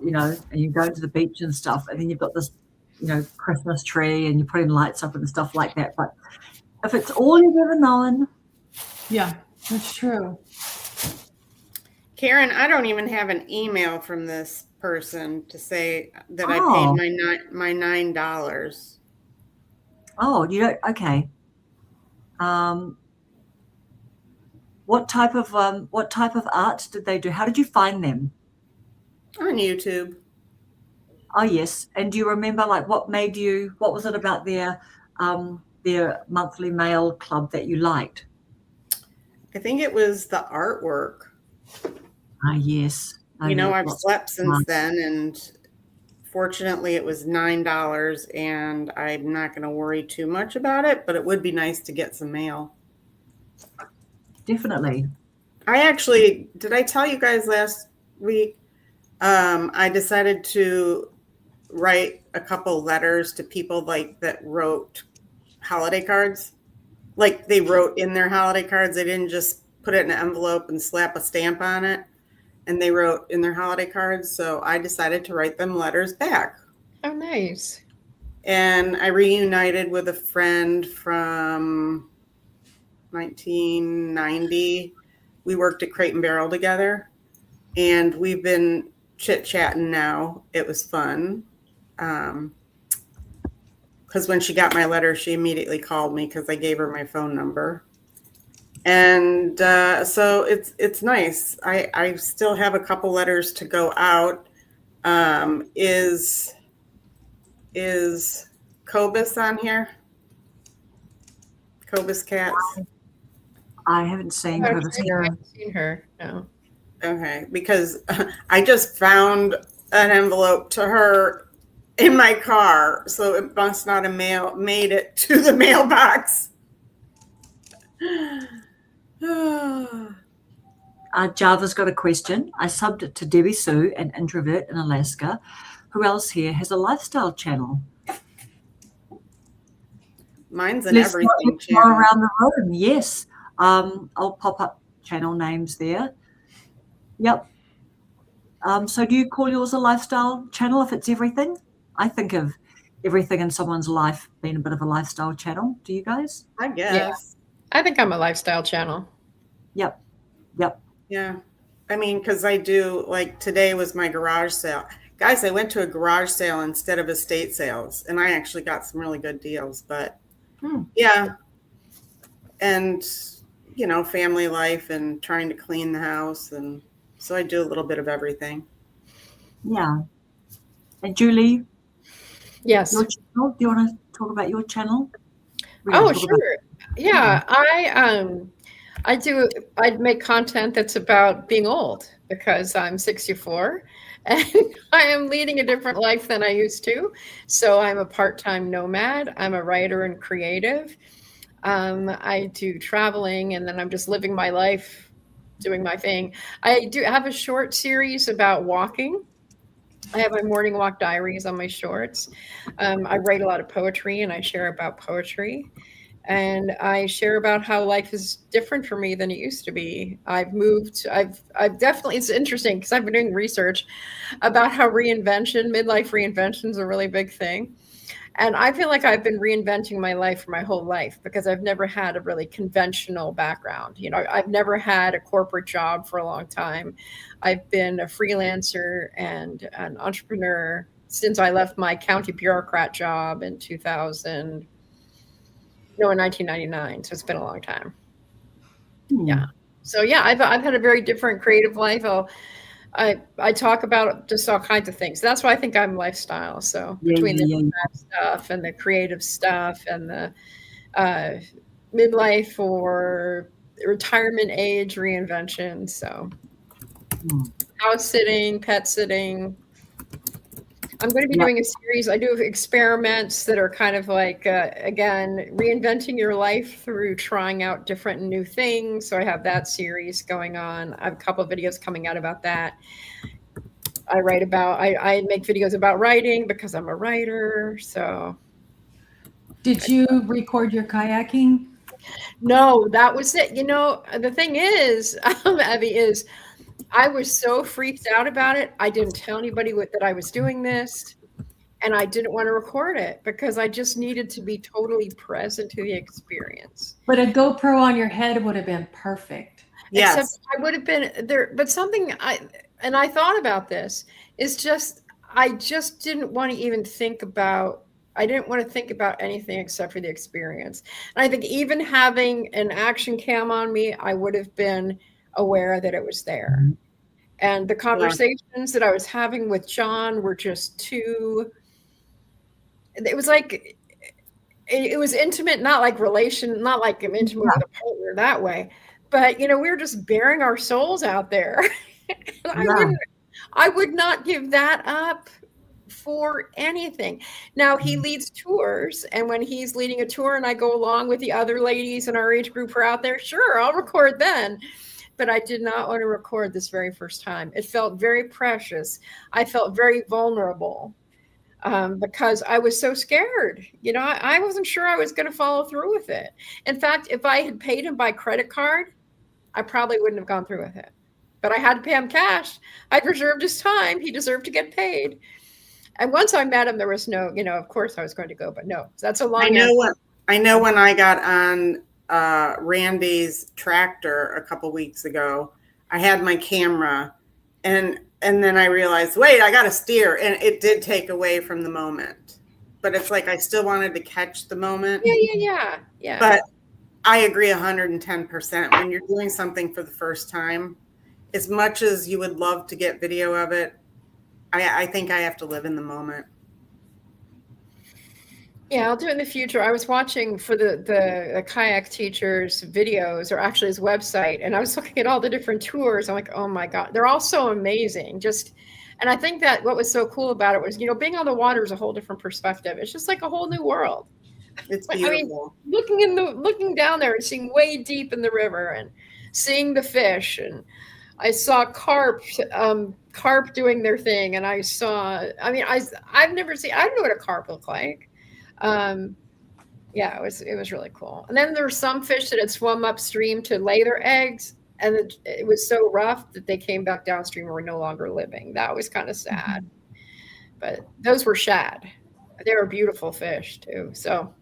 you know, and you go to the beach and stuff, and then you've got this, you know, Christmas tree and you're putting lights up and stuff like that. But if it's all you've ever known, Yeah, that's true. Karen, I don't even have an email from this person to say that I Oh. paid my $9. oh, you don't, okay. What type of art did they do? How did you find them? On YouTube. Oh yes. And do you remember like what was it about their monthly mail club that you liked? I think it was the artwork. Ah yes. You know, yeah, I've lots- slept since lots. then, and fortunately it was $9, and I'm not going to worry too much about it, but it would be nice to get some mail. Definitely. Did I tell you guys last week? I decided to write a couple letters to people like that wrote holiday cards. Like they wrote in their holiday cards. They didn't just put it in an envelope and slap a stamp on it. And they wrote in their holiday cards. So I decided to write them letters back. Oh, nice. And I reunited with a friend from 1990. We worked at Crate and Barrel together. And we've been chit-chatting now. It was fun. Because when she got my letter, she immediately called me because I gave her my phone number. And so it's nice. I still have a couple letters to go out. Is Cobus on here? Cobus Cats? I haven't seen her. I haven't seen her. No. Okay, because I just found an envelope to her in my car, so it must not have made it to the mailbox. Java's got a question. I subbed it to Debbie Sue, an introvert in Alaska. Who else here has a lifestyle channel? Mine's an Let's everything go channel. around the room. Yes. I'll pop up channel names there. Yep. So do you call yours a lifestyle channel if it's everything? I think of everything in someone's life being a bit of a lifestyle channel. Do you guys? I guess. I think I'm a lifestyle channel. Yep. Yeah. I mean, because I do, like today was my garage sale. Guys, I went to a garage sale instead of estate sales, and I actually got some really good deals. But yeah. And, family life and trying to clean the house. And so I do a little bit of everything. Yeah. And Julie, Yes. your channel, do you want to talk about your channel? Oh, sure. Yeah, I make content that's about being old because I'm 64 and I am leading a different life than I used to. So I'm a part-time nomad. I'm a writer and creative. I do traveling and then I'm just living my life, doing my thing. I do have a short series about walking. I have my morning walk diaries on my shorts. I write a lot of poetry and I share about poetry. And I share about how life is different for me than it used to be. I've definitely, it's interesting because I've been doing research about how midlife reinvention is a really big thing. And I feel like I've been reinventing my life for my whole life because I've never had a really conventional background. I've never had a corporate job for a long time. I've been a freelancer and an entrepreneur since I left my county bureaucrat job in 1999. So it's been a long time. Yeah. So yeah, I've had a very different creative life. I talk about just all kinds of things. That's why I think I'm lifestyle. So between the stuff and the creative stuff and the midlife or retirement age reinvention. So house sitting, pet sitting. I'm going to be doing a series. I do experiments that are kind of like, again, reinventing your life through trying out different and new things. So I have that series going on. I have a couple of videos coming out about that. I make videos about writing because I'm a writer. So. Did you record your kayaking? No, that was it. The thing is, Abby, is I was so freaked out about it. I didn't tell anybody that I was doing this, and I didn't want to record it because I just needed to be totally present to the experience. But a GoPro on your head would have been perfect. Yes. Except I would have been there. But something I thought about this is just, I just didn't want to even think about, I didn't want to think about anything except for the experience. And I think even having an action cam on me, I would have been aware that it was there. And the conversations that I was having with John were just too, it was like, it was intimate, not like I'm intimate with a partner that way, but we were just bearing our souls out there. I would not give that up for anything. Now he leads tours, and when he's leading a tour and I go along with the other ladies in our age group who are out there, sure, I'll record then. But I did not want to record this very first time. It felt very precious. I felt very vulnerable because I was so scared. I wasn't sure I was going to follow through with it. In fact, if I had paid him by credit card, I probably wouldn't have gone through with it. But I had to pay him cash. I reserved his time. He deserved to get paid. And once I met him, there was no, of course I was going to go, but no. That's a long I know when I got on Randy's tractor a couple weeks ago, I had my camera and then I realized, wait, I got to steer. And it did take away from the moment. But it's like I still wanted to catch the moment. Yeah. But I agree 110%. When you're doing something for the first time, as much as you would love to get video of it, I think I have to live in the moment. Yeah, I'll do it in the future. I was watching for the kayak teacher's videos, or actually his website, and I was looking at all the different tours. I'm like, oh my God, they're all so amazing. And I think that what was so cool about it was, being on the water is a whole different perspective. It's just like a whole new world. It's beautiful. I mean, looking down there and seeing way deep in the river and seeing the fish, and I saw carp doing their thing, and I've never seen. I don't know what a carp looked like. It was really cool. And then there were some fish that had swum upstream to lay their eggs, and it was so rough that they came back downstream and were no longer living. That was kind of sad. But those were shad. They were beautiful fish too. So.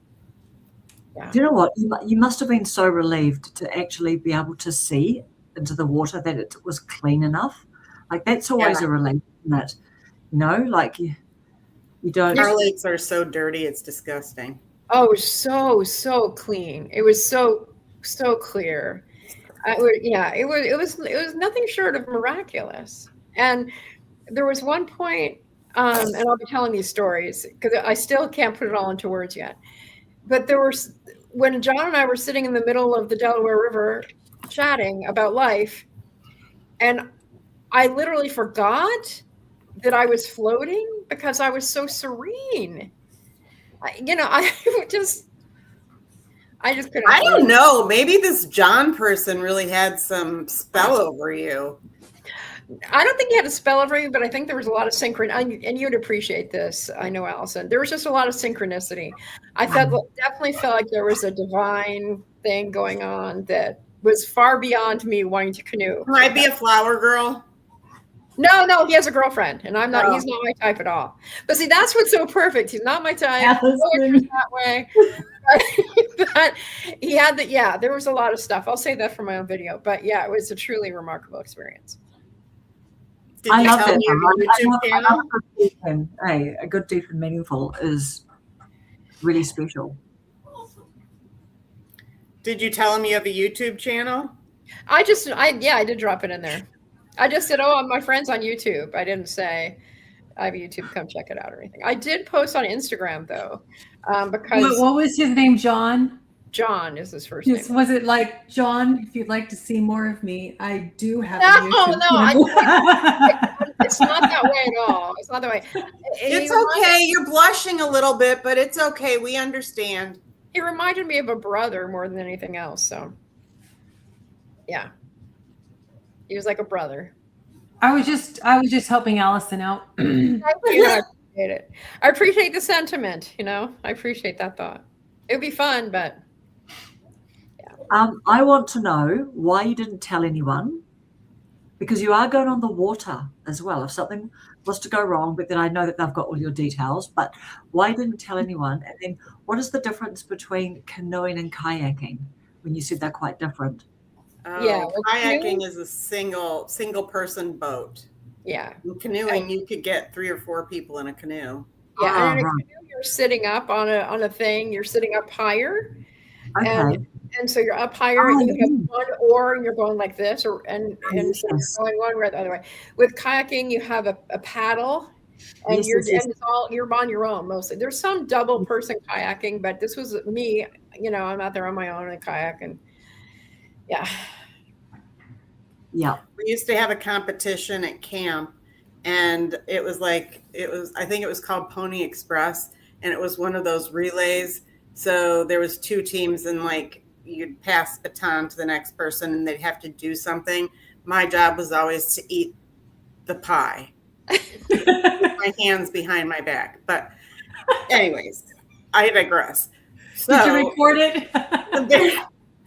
Yeah. Do you know what? You must have been so relieved to actually be able to see into the water that it was clean enough. Like that's always a relief, isn't it? Like you don't. Our lakes are so dirty, it's disgusting. Oh, it was so clean. It was so clear. It was nothing short of miraculous. And there was one point, and I'll be telling these stories because I still can't put it all into words yet. But when John and I were sitting in the middle of the Delaware River chatting about life, and I literally forgot that I was floating because I was so serene. I just couldn't. I don't know. Maybe this John person really had some spell over you. I don't think he had a spell over you, but I think there was a lot of and you'd appreciate this. I know, Allison. There was just a lot of synchronicity. I definitely felt like there was a divine thing going on that was far beyond me wanting to canoe. Can I be a flower girl? No, he has a girlfriend, and he's not my type at all. But see, that's what's so perfect. He's not my type. That way. But he had there was a lot of stuff. I'll say that for my own video. But yeah, it was a truly remarkable experience. I love it. Hey, a good, deep, and meaningful is really special. Did you tell him you have a YouTube channel? I did drop it in there. I just said, my friend's on YouTube. I didn't say I have a YouTube. Come check it out or anything. I did post on Instagram though, because what was his name? John. John is his first name. Was it like, John, if you'd like to see more of me, I do have a YouTube channel. It's not that way at all. It's not that way. It's okay. You're blushing a little bit, but it's okay. We understand. He reminded me of a brother more than anything else. So, yeah. He was like a brother. I was just helping Allison out. I appreciate it. I appreciate the sentiment, I appreciate that thought. It would be fun, but I want to know why you didn't tell anyone, because you are going on the water as well. If something was to go wrong, but then I know that they've got all your details, but why you didn't tell anyone? And then what is the difference between canoeing and kayaking when you said they're quite different? Kayaking is a single person boat. Yeah. In canoeing, you could get 3 or 4 people in a canoe. Yeah, and in a canoe, you're sitting up on a thing. You're sitting up higher. Okay. And so you're up higher, and you have one oar, and you're going like this, so you're going one way or the other way. With kayaking, you have a paddle, and you're on your own mostly. There's some double person kayaking, but this was me. I'm out there on my own in a kayak, and yeah. We used to have a competition at camp, and I think it was called Pony Express, and it was one of those relays. So there was 2 teams, and you'd pass baton to the next person and they'd have to do something. My job was always to eat the pie. My hands behind my back. But anyways, I digress. So, did you record it?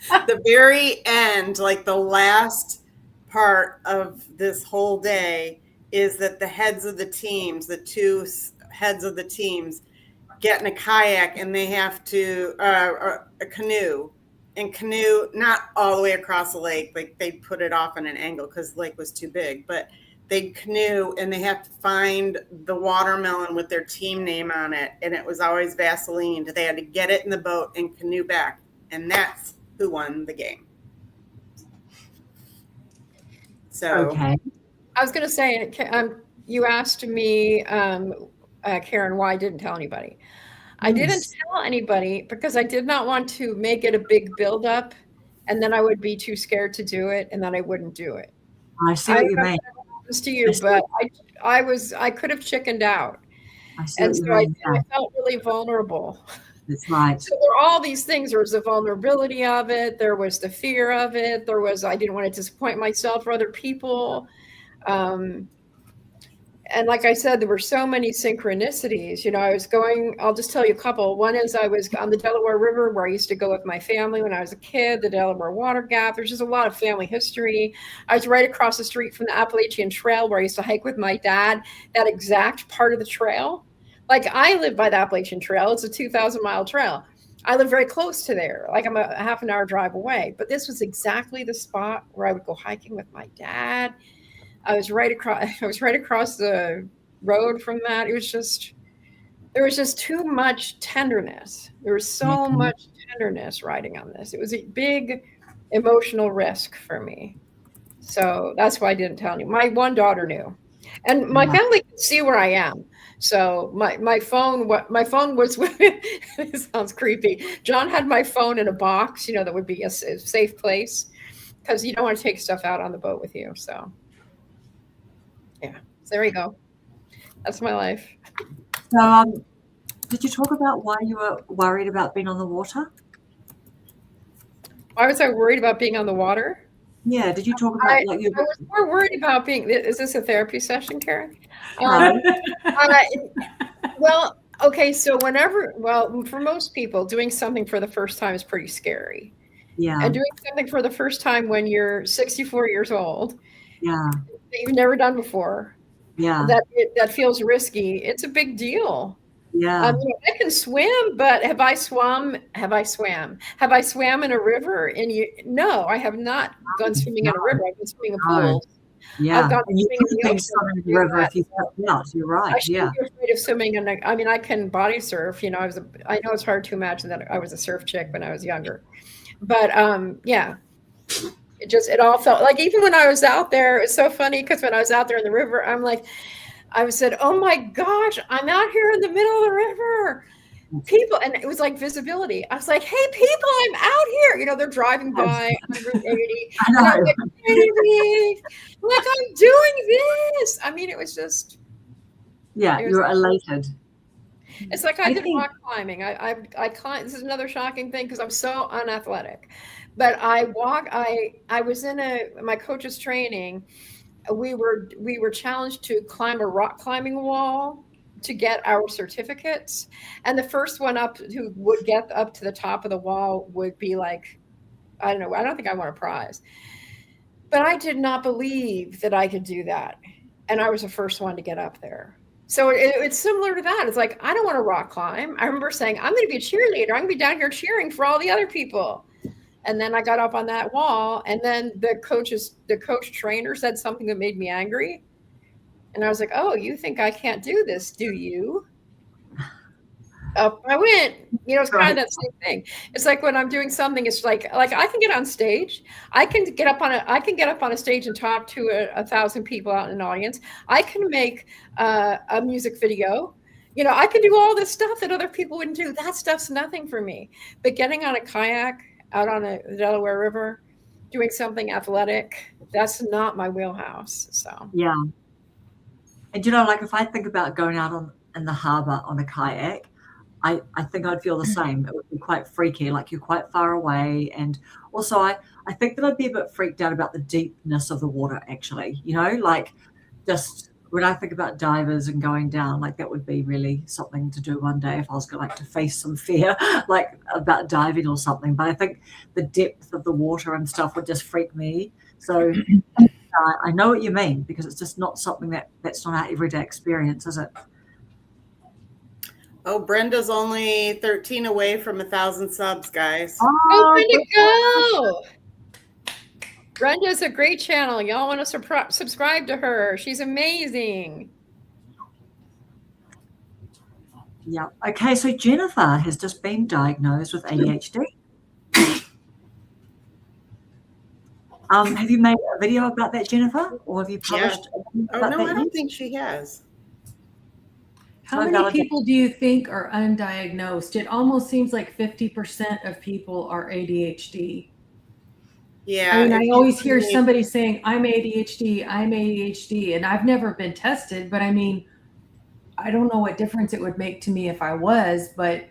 the very end, like the last part of this whole day, is that the heads of the teams, the two heads of the teams, get in a kayak and they have to, a canoe, and canoe not all the way across the lake. Like they put it off on an angle because the lake was too big, but they canoe and they have to find the watermelon with their team name on it. And it was always Vaseline. They had to get it in the boat and canoe back. And that's who won the game. So, Okay. I was going to say, you asked me, Karen, why I didn't tell anybody. I didn't tell anybody because I did not want to make it a big buildup, and then I would be too scared to do it, and then I wouldn't do it. I see what you mean. To you, but I could have chickened out, and so I felt really vulnerable. That's right. So there were all these things. There was the vulnerability of it. There was the fear of it. There was, I didn't want to disappoint myself or other people. And like I said, there were so many synchronicities. You know, I'll just tell you a couple. One is I was on the Delaware River where I used to go with my family when I was a kid, the Delaware Water Gap. There's just a lot of family history. I was right across the street from the Appalachian Trail where I used to hike with my dad, that exact part of the trail. Like I live by the Appalachian Trail. It's a 2,000-mile trail. I live very close to there. Like I'm a half an hour drive away. But this was exactly the spot where I would go hiking with my dad. I was right across the road from that. There was just too much tenderness. There was so much tenderness riding on this. It was a big emotional risk for me. So that's why I didn't tell you. My one daughter knew. And my family could see where I am. So my phone was with, it sounds creepy. John had my phone in a box, you know, that would be a safe place because you don't want to take stuff out on the boat with you. So yeah, so there you go. That's my life. So, did you talk about why you were worried about being on the water? Why was I worried about being on the water? Yeah, did you talk about I was more worried about being. Is this a therapy session, Karen? Well, okay. So for most people, doing something for the first time is pretty scary. Yeah. And doing something for the first time when you're 64 years old. Yeah. That you've never done before. Yeah. That feels risky. It's a big deal. Yeah. I can swim, but have I swam in a river? No, I have not gone swimming in a river. I've been swimming in pools. Yeah. I've gone and you swimming in couldn't swim in the river if you stepped out. You're right. I shouldn't be afraid of swimming. And I can body surf. You know, I know it's hard to imagine that I was a surf chick when I was younger, but yeah. It all felt like, even when I was out there, it's so funny because when I was out there in the river, I said, oh my gosh, I'm out here in the middle of the river. People, and it was like visibility. I was like, hey, people, I'm out here. You know, they're driving by on Route 80. And I'm like, hey, like I'm doing this. I mean, it was just. Yeah, you're elated. It's like I did rock climbing. I climbed. This is another shocking thing because I'm so unathletic. But I was in my coach's training. We were challenged to climb a rock climbing wall to get our certificates. And the first one up who would get up to the top of the wall would be like, I don't know, I don't think I won a prize. But I did not believe that I could do that. And I was the first one to get up there. So it's similar to that. It's like, I don't want to rock climb. I remember saying, I'm going to be a cheerleader. I'm going to be down here cheering for all the other people. And then I got up on that wall, and then the coach trainer said something that made me angry. And I was like, oh, you think I can't do this, do you? Up I went. You know, it's kind of that same thing. It's like when I'm doing something, it's like I can get on stage. I can get up on a stage and talk to 1,000 people out in an audience. I can make a music video. You know, I can do all this stuff that other people wouldn't do. That stuff's nothing for me. But getting on a kayak out on the Delaware River, doing something athletic, that's not my wheelhouse. So yeah. And you know, like if I think about going out in the harbor on a kayak, I think I'd feel the same. It would be quite freaky, like you're quite far away. And also I think that I'd be a bit freaked out about the deepness of the water, actually, you know, like just when I think about divers and going down, like that would be really something to do one day if I was going to face some fear, like about diving or something. But I think the depth of the water and stuff would just freak me. So I know what you mean, because it's just not something that's not our everyday experience, is it? Oh, Brenda's only 13 away from 1,000 subs, guys. Oh, way to go! Brenda's a great channel. Y'all want to subscribe to her. She's amazing. Yeah. Okay, so Jennifer has just been diagnosed with ADHD. Have you made a video about that, Jennifer? Or have you published Oh, about no, that I yet? don't think she has. How So many people do you think are undiagnosed? It almost seems like 50% of people are ADHD. Yeah. I mean, if I you always hear need- somebody saying, I'm ADHD, and I've never been tested, but I mean, I don't know what difference it would make to me if I was, but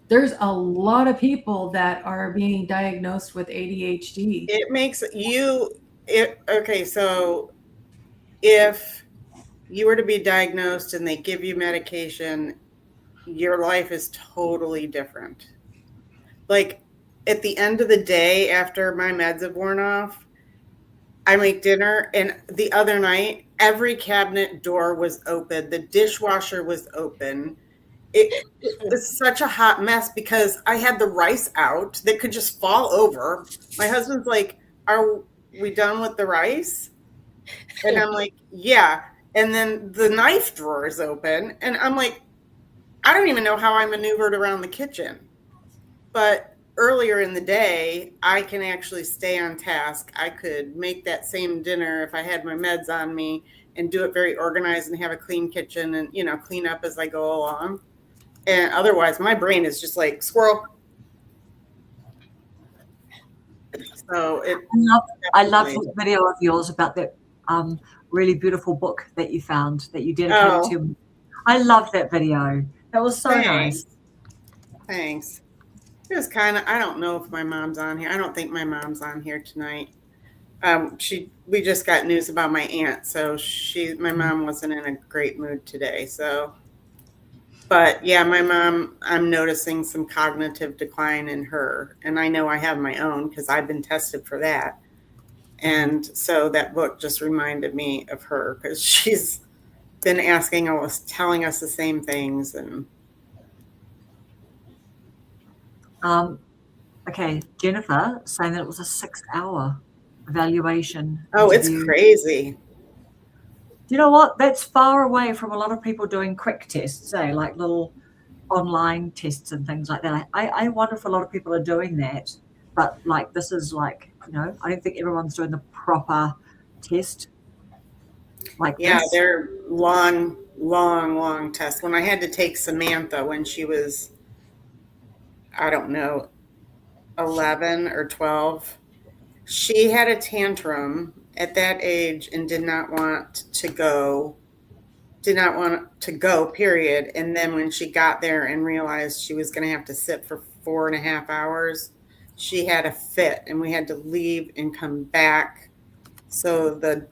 there's a lot of people that are being diagnosed with ADHD. It makes okay, so if you were to be diagnosed and they give you medication, your life is totally different. Like at the end of the day, after my meds have worn off, I make dinner, and the other night, every cabinet door was open. The dishwasher was open. It was such a hot mess because I had the rice out that could just fall over. My husband's like, "Are we done with the rice?" And I'm like, "Yeah." And then the knife drawer is open, and I'm like, I don't even know how I maneuvered around the kitchen. But earlier in the day, I can actually stay on task. I could make that same dinner if I had my meds on me and do it very organized and have a clean kitchen and, clean up as I go along. And otherwise, my brain is just like squirrel. So I love that video of yours about that really beautiful book that you found that you dedicated to. I love that video. That was so nice. Thanks. It was I don't know if my mom's on here. I don't think my mom's on here tonight. We just got news about my aunt, so my mom wasn't in a great mood today. So, but yeah, my mom, I'm noticing some cognitive decline in her, and I know I have my own because I've been tested for that. And so that book just reminded me of her because she's been telling us the same things. And okay, Jennifer saying that it was a 6-hour evaluation. Oh, interview. It's crazy. You know what? That's far away from a lot of people doing quick tests, like little online tests and things like that. I wonder if a lot of people are doing that, but like this is like, I don't think everyone's doing the proper test. Like this. They're long tests. When I had to take Samantha when she was, I don't know, 11 or 12, she had a tantrum at that age and did not want to go, period. And then when she got there and realized she was going to have to sit for 4.5 hours, she had a fit and we had to leave and come back. So the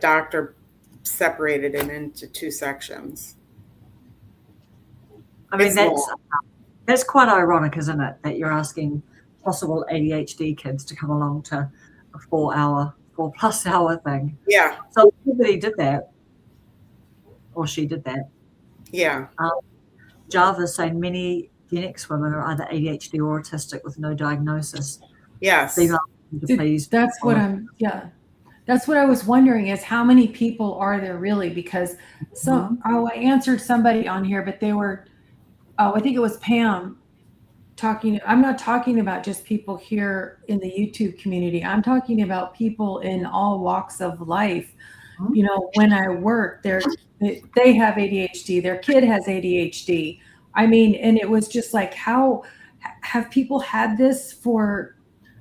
doctor separated it into 2 sections. I mean, that's quite ironic, isn't it? That you're asking possible ADHD kids to come along to a 4+ hour thing. Yeah. So everybody did that, or she did that. Yeah. Java's saying many Gen X women are either ADHD or autistic with no diagnosis. Yes. That's what I was wondering is how many people are there really? Because I answered somebody on here, but they were, I think it was Pam talking. I'm not talking about just people here in the YouTube community. I'm talking about people in all walks of life. When I work, they have ADHD. Their kid has ADHD. I mean, and it was just like, how have people had this for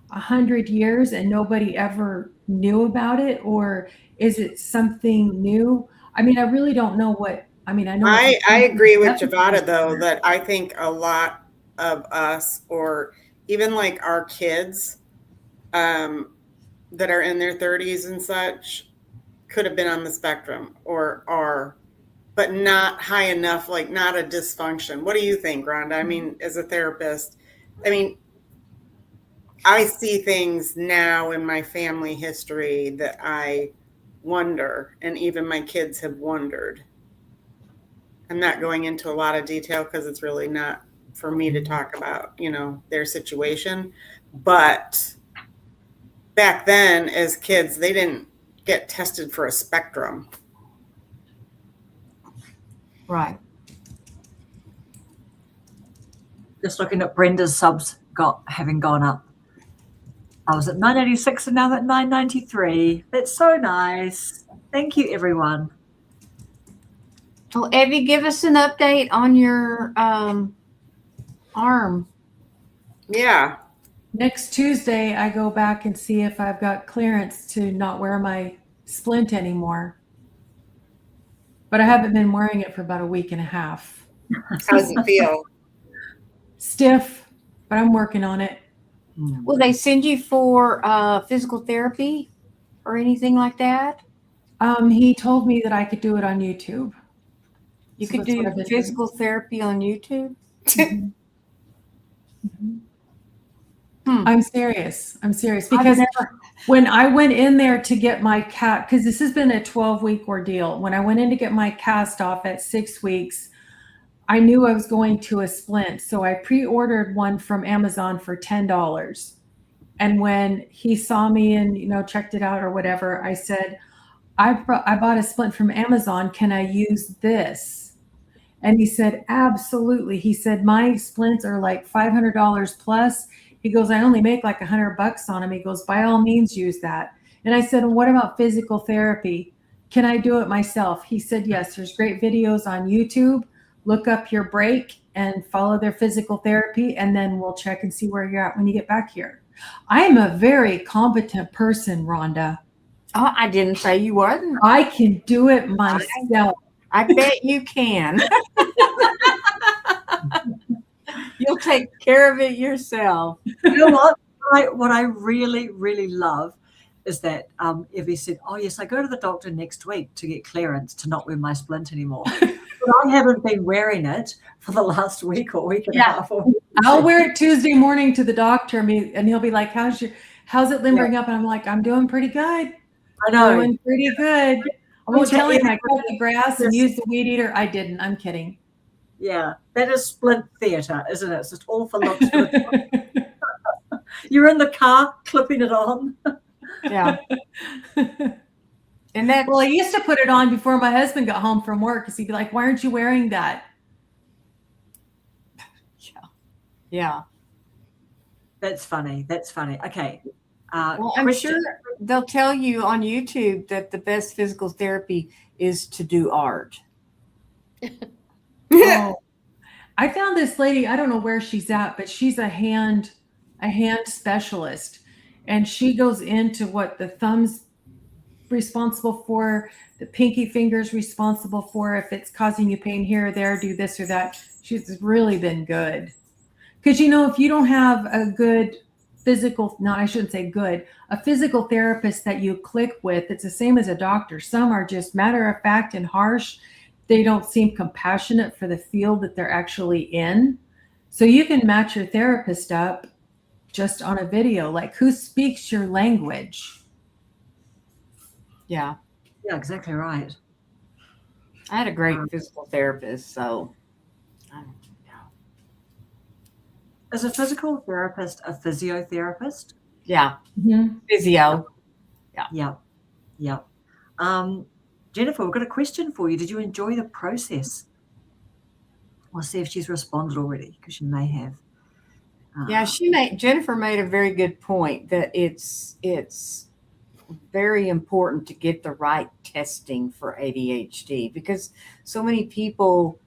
100 years and nobody ever knew about it? Or is it something new? I mean, I really don't know I know. I agree with Javada though, that I think a lot of us, or even like our kids that are in their 30s and such, could have been on the spectrum or are, but not high enough, like not a dysfunction. What do you think, Rhonda? I mean, as a therapist, I mean, I see things now in my family history that I wonder, and even my kids have wondered. I'm not going into a lot of detail because it's really not for me to talk about, their situation. But back then, as kids, they didn't get tested for a spectrum. Right. Just looking at Brenda's subs having gone up. I was at 986 and now I'm at 993. That's so nice. Thank you, everyone. Well, Evie, give us an update on your arm. Yeah. Next Tuesday, I go back and see if I've got clearance to not wear my splint anymore. But I haven't been wearing it for about a week and a half. How does it feel? Stiff, but I'm working on it. Will they send you for physical therapy or anything like that? He told me that I could do it on YouTube. You So could that's what do I've been physical therapy on YouTube? I'm serious because when I went in there to get my because this has been a 12-week ordeal. When I went in to get my cast off at 6 weeks, I knew I was going to a splint. So I pre-ordered one from Amazon for $10. And when he saw me and, checked it out or whatever, I said, I bought a splint from Amazon. Can I use this? And he said, absolutely. He said, my splints are like $500 plus. He goes, I only make like $100 on them. He goes, by all means, use that. And I said, well, what about physical therapy? Can I do it myself? He said, yes, there's great videos on YouTube. Look up your break and follow their physical therapy. And then we'll check and see where you're at when you get back here. I am a very competent person, Rhonda. Oh, I didn't say you wasn't. I can do it myself. I bet you can. You'll take care of it yourself. You know what? What I really, really love is that Evie said, oh, yes, I go to the doctor next week to get clearance to not wear my splint anymore. But I haven't been wearing it for the last week or week and a half. I'll wear it Tuesday morning to the doctor and he'll be like, how's it limbering up? And I'm like, I'm doing pretty good. I know. Doing pretty good. I won't tell him I cut the grass and used the weed eater. I didn't. I'm kidding. Yeah, that is splint theatre, isn't it? It's just all for looks. You're in the car clipping it on. Yeah. And that, well, I used to put it on before my husband got home from work because he'd be like, why aren't you wearing that? yeah. That's funny. That's funny. Okay. Well, I'm sure they'll tell you on YouTube that the best physical therapy is to do art. Oh, I found this lady, I don't know where she's at, but she's a hand specialist. And she goes into what the thumb's responsible for, the pinky finger's responsible for, if it's causing you pain here or there, do this or that. She's really been good. Because, if you don't have a good a physical therapist that you click with, it's the same as a doctor. Some are just matter of fact and harsh. They don't seem compassionate for the field that they're actually in. So you can match your therapist up just on a video, like who speaks your language. Yeah. Yeah, exactly right. I had a great physical therapist, so. Is a physical therapist a physiotherapist? Yeah. Mm-hmm. Physio. Yeah. Jennifer, we've got a question for you. Did you enjoy the process? We'll see if she's responded already, because she may have. Yeah, Jennifer made a very good point that it's very important to get the right testing for ADHD, because so many people,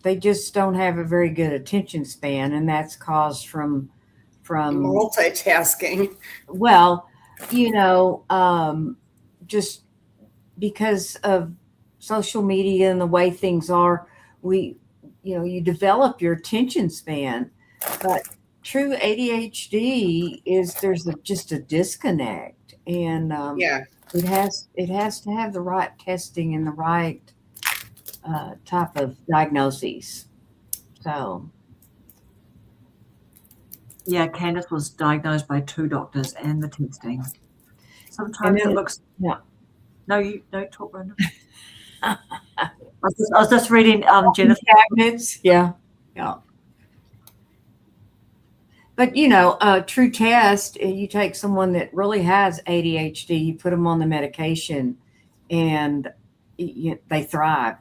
they just don't have a very good attention span, and that's caused from multitasking. Well, just because of social media and the way things are, you develop your attention span, but true ADHD is there's just a disconnect, and it has to have the right testing and the right type of diagnoses. So Yeah, Candace was diagnosed by 2 doctors and the testing. Sometimes then- it looks. yeah. No, you don't talk, Brenda. I was just reading Jennifer. cabinets, yeah. But a true test, you take someone that really has ADHD, you put them on the medication, and they thrive.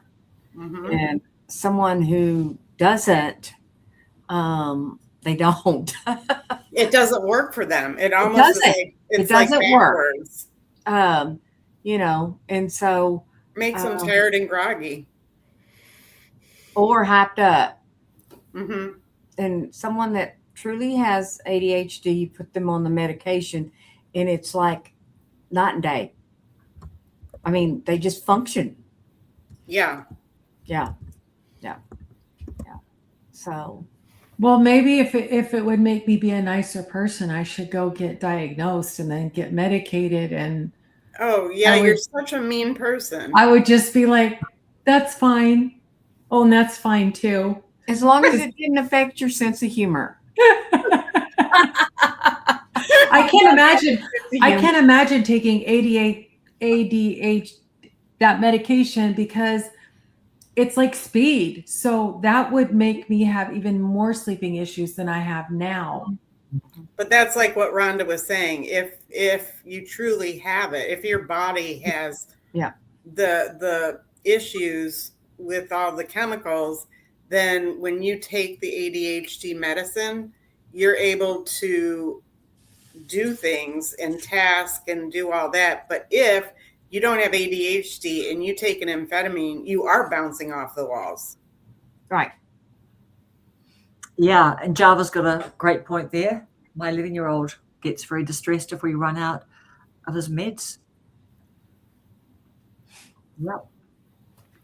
Mhm. And someone who doesn't, they don't. It doesn't work for them. It almost is doesn't. like it's It like doesn't work. backwards. And so, Makes them tired and groggy. or hyped up. Hmm. And someone that truly has ADHD, you put them on the medication, and it's like night and day. I mean, they just function. Yeah. Yeah. So, Well, maybe if it would make me be a nicer person, I should go get diagnosed and then get medicated, and Oh, yeah. I would- You're such a mean person. I would just be like, "That's fine." Oh, and that's fine too. as long as it didn't affect your sense of humor. I can't imagine. I can't imagine taking ADHD that medication because it's like speed. So that would make me have even more sleeping issues than I have now. But that's like what Rhonda was saying. If you truly have it, if your body has the issues with all the chemicals, then when you take the ADHD medicine, you're able to do things and task and do all that. But if you don't have ADHD and you take an amphetamine, you are bouncing off the walls. Right. Yeah, and Java's got a great point there. My 11-year-old gets very distressed if we run out of his meds. Yep.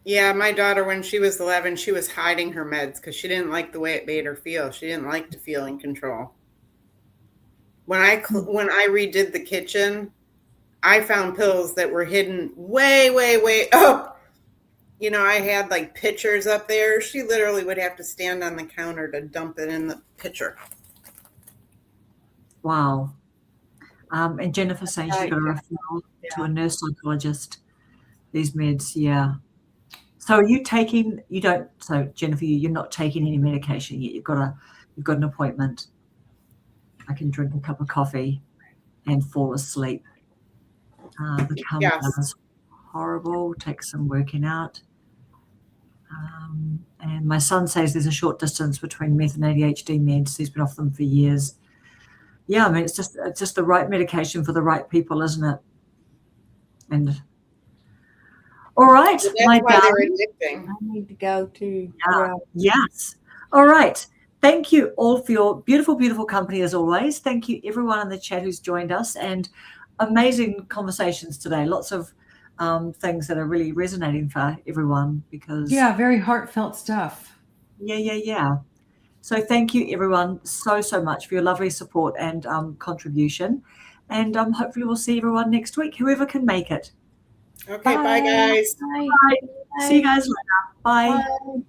Yeah, my daughter, when she was 11, she was hiding her meds because she didn't like the way it made her feel. She didn't like to feel in control. When I redid the kitchen, I found pills that were hidden way, way, way up. I had like pitchers up there. She literally would have to stand on the counter to dump it in the pitcher. Wow. And Jennifer saying she's got a referral to a nurse psychologist. These meds, yeah. So are you taking? You don't. So Jennifer, you're not taking any medication yet. You've got an appointment. I can drink a cup of coffee and fall asleep. The countdown is horrible. Takes some working out. And my son says there's a short distance between meth and ADHD meds. He's been off them for years. Yeah, I mean it's just the right medication for the right people, isn't it? And all right, That's my why they're darling. addicting. I need to go to. Yes. All right. Thank you all for your beautiful, beautiful company as always. Thank you everyone in the chat who's joined us, and amazing conversations today. Lots of things that are really resonating for everyone because very heartfelt stuff. Yeah. So thank you everyone so much for your lovely support and contribution, and hopefully we'll see everyone next week, whoever can make it. Okay, bye guys. Bye. See you guys later. Bye. Bye.